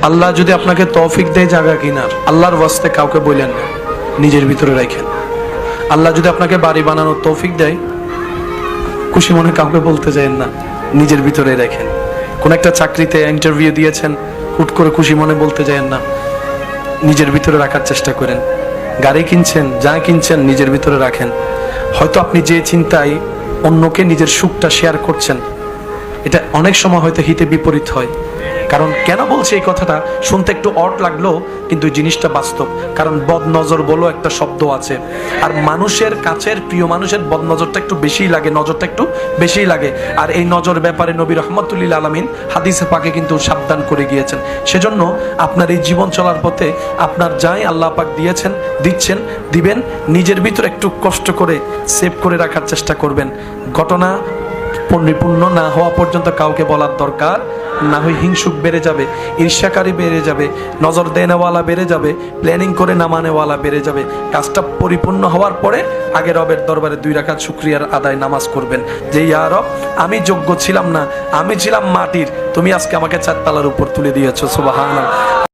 আল্লাহ যদি আপনাকে তৌফিক দেয় জায়গা কিনার, আল্লাহর ওয়াস্তে কাউকে বললেন না, নিজের ভিতরে রাখেন। আল্লাহ যদি আপনাকে বাড়ি বানানোর তৌফিক দেয়, খুশি মনে কাউকে বলতে যাবেন না, নিজের ভিতরে রাখেন। কোন একটা চাকরিতে ইন্টারভিউ দিয়েছেন, হুট করে খুশি মনে বলতে যাবেন না, নিজের ভিতরে রাখার চেষ্টা করেন। গাড়ি কিনছেন, যা কিনছেন নিজের ভিতরে রাখেন। হয়তো আপনি যে চিন্তায় অন্যকে নিজের সুখটা শেয়ার করছেন, এটা অনেক সময় হয়তো হিতে বিপরীত হয়। কারণ কেন বলছি এই কথাটা, শুনতে একটু অড লাগলেও কিন্তু জিনিসটা বাস্তব। কারণ বদনজর বলো একটা শব্দ আছে, আর মানুষের কাছের প্রিয় মানুষের বদনজরটা একটু বেশিই লাগে, নজরটা একটু বেশিই লাগে। আর এই নজর ব্যাপারে নবী রহমতুল্লিল আলামিন হাদিসে পাকে কিন্তু সাবধান করে গিয়েছেন। সেজন্য আপনার এই জীবন চলার পথে আপনার যাই আল্লাহ পাক দিয়েছেন, দিচ্ছেন, দিবেন, নিজের ভিতরে একটু কষ্ট করে সেভ করে রাখার চেষ্টা করবেন। ঘটনা পরিপূর্ণ না হওয়া পর্যন্ত কাউকে বলার দরকার না, হয় হিংসুক বেড়ে যাবে, ঈর্ষাকারী বেড়ে যাবে, নজর দেনেওয়ালা বেড়ে যাবে, প্ল্যানিং করে না মানেওয়ালা বেড়ে যাবে। কাজটা পরিপূর্ণ হওয়ার পরে আগে রবের দরবারে 2 রাকাত শুকরিয়ার আদায় নামাজ করবেন, যে ইয়া রব, আমি যোগ্য ছিলাম না, আমি ছিলাম মাটির, তুমি আজকে আমাকে 4 তলার উপর তুলে দিয়েছো, সুবহানাল্লাহ।